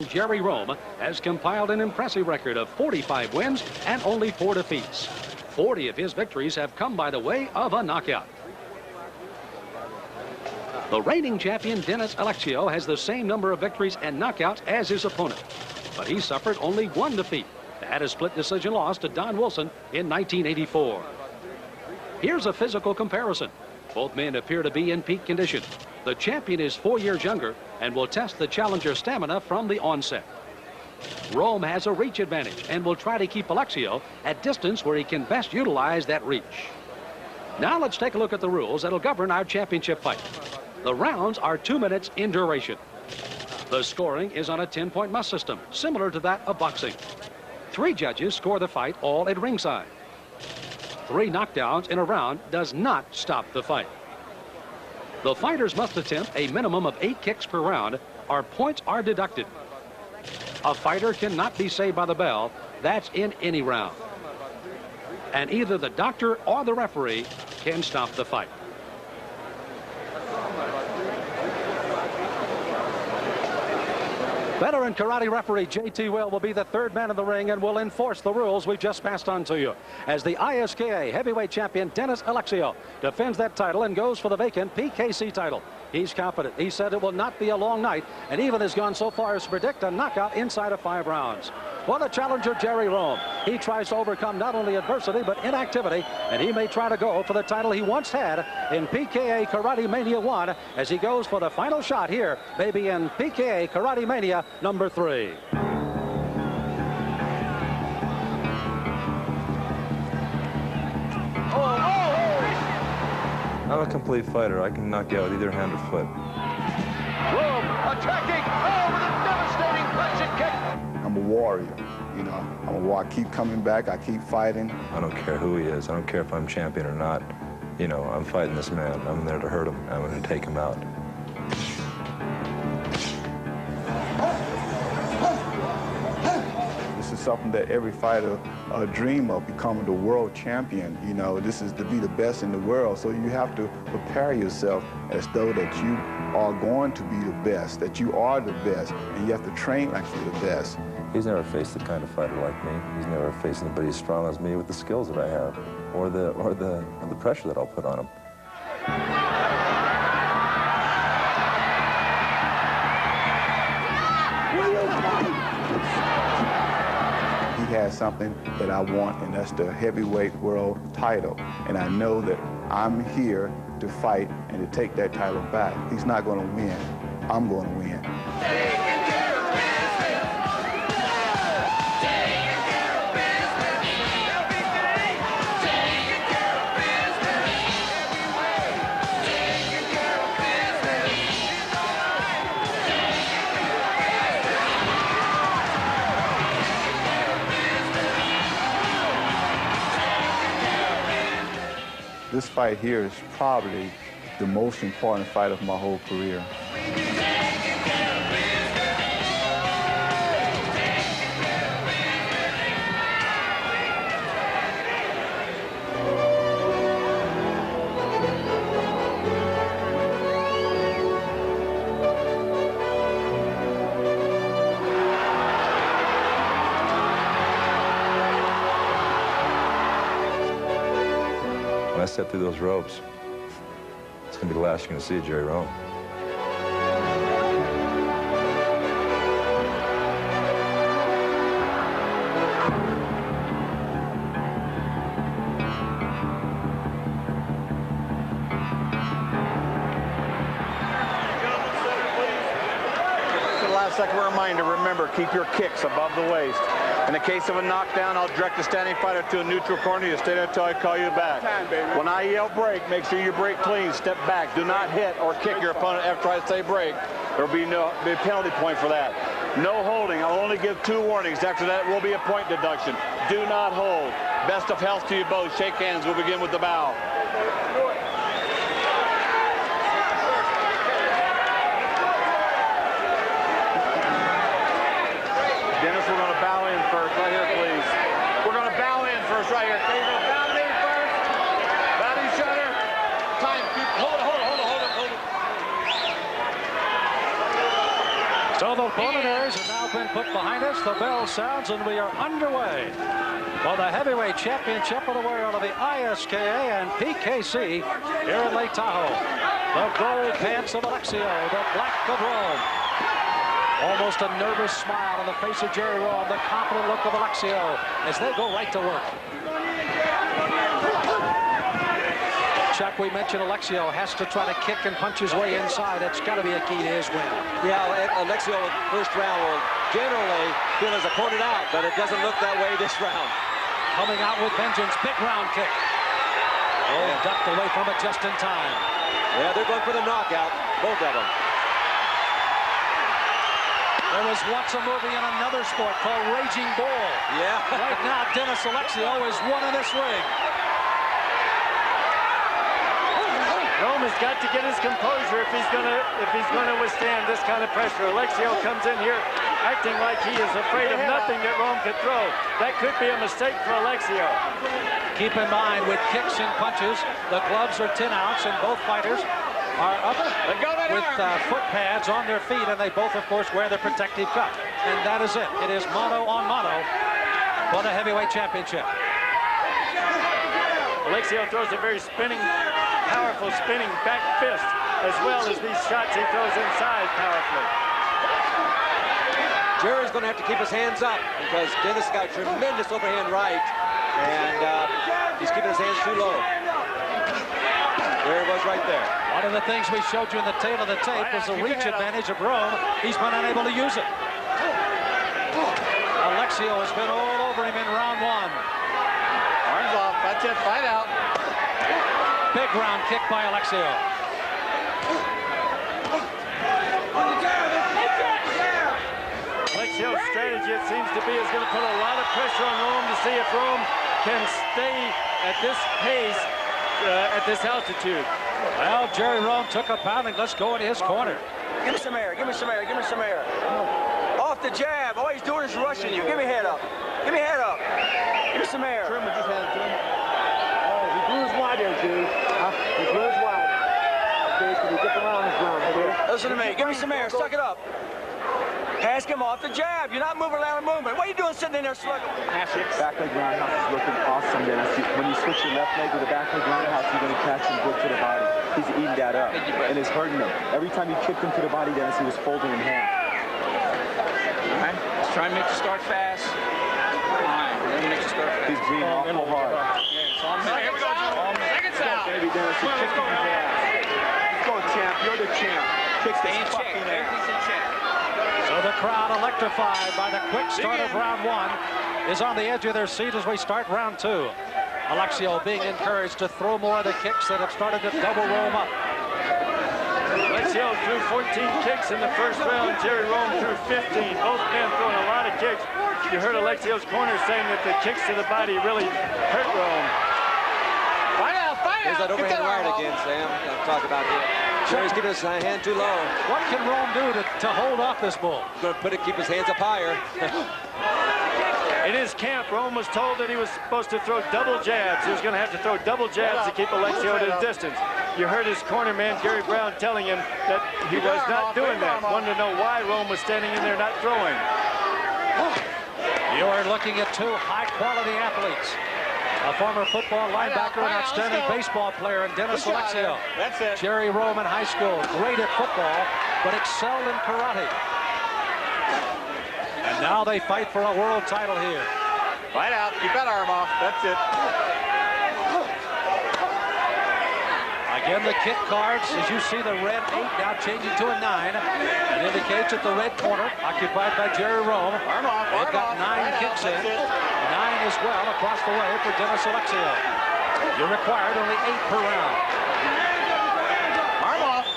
Jerry Rhome has compiled an impressive record of 45 wins and only 4 defeats. 40 of his victories have come by the way of a knockout. The reigning champion Dennis Alexio has the same number of victories and knockouts as his opponent, but he suffered only 1 defeat. Had a split decision loss to Don Wilson in 1984. Here's a physical comparison. Both men appear to be in peak condition. The champion is 4 years younger and will test the challenger's stamina from the onset. Rhome has a reach advantage and will try to keep Alexio at distance where he can best utilize that reach. Now let's take a look at the rules that'll govern our championship fight. The rounds are 2 minutes in duration. The scoring is on a 10-point must system, similar to that of boxing. 3 judges score the fight, all at ringside. 3 knockdowns in a round does not stop the fight. The fighters must attempt a minimum of 8 kicks per round, or points are deducted. A fighter cannot be saved by the bell. That's in any round. And either the doctor or the referee can stop the fight. Veteran karate referee J.T. Will be the 3rd man in the ring and will enforce the rules we just passed on to you. As the ISKA heavyweight champion Dennis Alexio defends that title and goes for the vacant PKC title. He's confident. He said it will not be a long night and even has gone so far as to predict a knockout inside of 5 rounds. For the challenger, Jerry Rhome, he tries to overcome not only adversity but inactivity, and he may try to go for the title he once had in PKA Karate Mania 1 as he goes for the final shot here, maybe in PKA Karate Mania number 3. I'm a complete fighter. I can knock you out with either hand or foot. Rhome attacking! Oh, with a devastating punch kick! I'm a warrior, you know. I'm a warrior. I keep coming back. I keep fighting. I don't care who he is. I don't care if I'm champion or not. You know, I'm fighting this man. I'm there to hurt him. I'm going to take him out. This is something that every fighter dream of, becoming the world champion. You know, this is to be the best in the world. So you have to prepare yourself as though that you are going to be the best, that you are the best, and you have to train like you're the best. He's never faced a kind of fighter like me. He's never faced anybody as strong as me with the skills that I have, or the pressure that I'll put on him. He has something that I want, and that's the heavyweight world title. And I know that I'm here to fight and to take that title back. He's not going to win. I'm going to win. This fight here is probably the most important fight of my whole career. When I step through those ropes, it's going to be the last you're going to see of Jerry Rhome. For the last second reminder, remember, keep your kicks above the waist. In the case of a knockdown, I'll direct the standing fighter to a neutral corner. You stay there until I call you back. When I yell break, make sure you break clean. Step back. Do not hit or kick your opponent after I say break. There will be a penalty point for that. No holding. I'll only give 2 warnings. After that will be a point deduction. Do not hold. Best of health to you both. Shake hands. We'll begin with the bow. Dennis, we're going to bow in first. Right here, please. We're going to bow in first. Right here. Okay, we're going to bow in first. Bow to each other. Time. Hold it. So the preliminaries have now been put behind us. The bell sounds and we are underway for the heavyweight championship of the world of the ISKA and PKC here in Lake Tahoe. The gold pants of Alexio, the black of Rhome. Almost a nervous smile on the face of Jerry Rhome, the confident look of Alexio as they go right to work. Chuck, we mentioned Alexio has to try to kick and punch his way inside. That's got to be a key to his win. Yeah, Alexio first round will generally feel his opponent out, but it doesn't look that way this round. Coming out with vengeance, big round kick. Oh, ducked away from it just in time. Yeah, they're going for the knockout, both of them. There was once a movie in another sport called Raging Bull. Yeah. Right now, Dennis Alexio is one in this ring. Rhome has got to get his composure if he's gonna withstand this kind of pressure. Alexio comes in here acting like he is afraid of nothing that Rhome could throw. That could be a mistake for Alexio. Keep in mind, with kicks and punches, the gloves are 10 ounce, and both fighters are up with foot pads on their feet, and they both, of course, wear the protective cuff. And that is it. It is mano on mano for the heavyweight championship. Alexio throws a very powerful spinning back fist, as well as these shots he throws inside powerfully. Jerry's going to have to keep his hands up because Dennis got a tremendous overhand right, and he's keeping his hands too low. There it was right there. One of the things we showed you in the tail of the tape was the reach advantage of Rhome. He's been unable to use it. Alexio has been all over him in round one. Arms off. That's it. Fight out. Big round kick by Alexio. Alexio's strategy, it seems to be, is going to put a lot of pressure on Rhome to see if Rhome can stay at this pace, at this altitude. Well, Jerry Rhome took a pounding. Let's go into his corner. Give me some air, give me some air, give me some air. Off the jab. All he's doing is rushing you. Give me head up. Give me head up. Give me some air. Truman just had it to him. Oh, he blew his wide there, dude. He blew his wide. Okay, so we get around his ground. Okay? Listen to me. Give me some air. Suck it up. Ask him off the jab. You're not moving around the movement. What are you doing sitting in there slugging? Back leg roundhouse is looking awesome, Dennis. When you switch your left leg with the back leg roundhouse, you're going to catch him good to the body. He's eating that up, and it's hurting him. Every time you kicked him to the body, Dennis, he was folding in half. All right. Let's try and make you start fast. All right. Let me make you start fast. He's breathing awful hard. Here we go, Joe. Seconds out. Baby Dennis, you're kicking his ass. Let's go, champ. You're the champ. Kicks the fucking ass. Everything's in check. So the crowd, electrified by the quick start of round one, is on the edge of their seat as we start round two. Alexio being encouraged to throw more of the kicks that have started to double Rhome up. Alexio threw 14 kicks in the first round. Jerry Rhome threw 15. Both men throwing a lot of kicks. You heard Alexio's corner saying that the kicks to the body really hurt Rhome. Fight out. Fight There's out. that overhand right again, Sam. I'm talking about here. Jerry's keeping his hand too low. What can Rhome do to hold off this bull? He's going to keep his hands up higher. In his camp, Rhome was told that he was supposed to throw double jabs. He was going to have to throw double jabs to keep Alexio at a distance. You heard his corner man, Gary Brown, telling him that he was not doing that. Wanted to know why Rhome was standing in there not throwing. You are looking at two high-quality athletes. A former football linebacker and outstanding baseball player in Dennis Alexio. That's it. Jerry Rhome in high school, great at football, but excelled in karate. And now they fight for a world title here. Fight out. Keep that arm off. That's it. Again, the kick cards, as you see the red 8 now changing to a 9. It indicates that the red corner, occupied by Jerry Rhome, Arm off. they've got 9 kicks in. 9 as well across the way for Dennis Alexio. You're required only 8 per round. Arm off.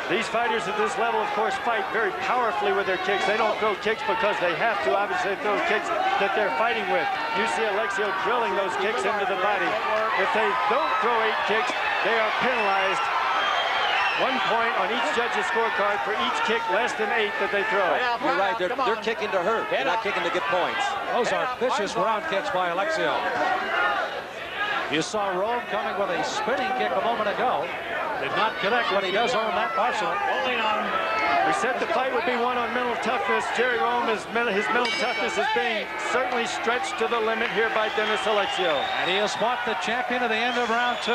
These fighters at this level, of course, fight very powerfully with their kicks. They don't throw kicks because they have to. Obviously, they throw kicks that they're fighting with. You see Alexio drilling those kicks into the body. If they don't throw 8 kicks, they are penalized. 1 point on each judge's scorecard for each kick less than 8 that they throw. You're right. They're kicking to hurt. They're not kicking to get points. Those are vicious round kicks by Alexio. You saw Rhome coming with a spinning kick a moment ago. Did not connect, but he does own that parcel. We said the fight would be one on mental toughness. Jerry Rhome, his mental toughness is being certainly stretched to the limit here by Dennis Alexio. And he has fought the champion at the end of round 2.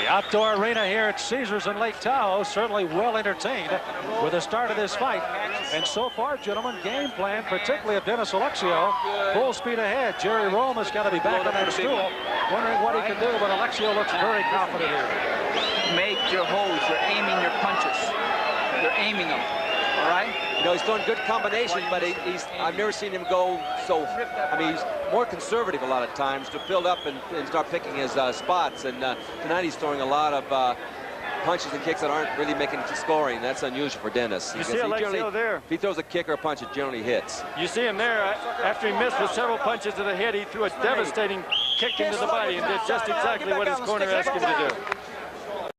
The outdoor arena here at Caesars in Lake Tahoe certainly well entertained with the start of this fight. And so far, gentlemen, game plan, particularly of Dennis Alexio, full speed ahead. Jerry Rhome has got to be back on that stool, wondering what he can do, but Alexio looks very confident here. Make your holds. You're aiming your punches. You're aiming them. All right? You know, he's throwing good combination, but I've never seen him go so, I mean, he's more conservative a lot of times to build up and start picking his spots. And tonight he's throwing a lot of punches and kicks that aren't really making it to scoring. That's unusual for Dennis. You see Alexio there. If he throws a kick or a punch, it generally hits. You see him there. After he missed with several punches to the head, he threw a devastating kick into the body and did just exactly what his corner asked him to do.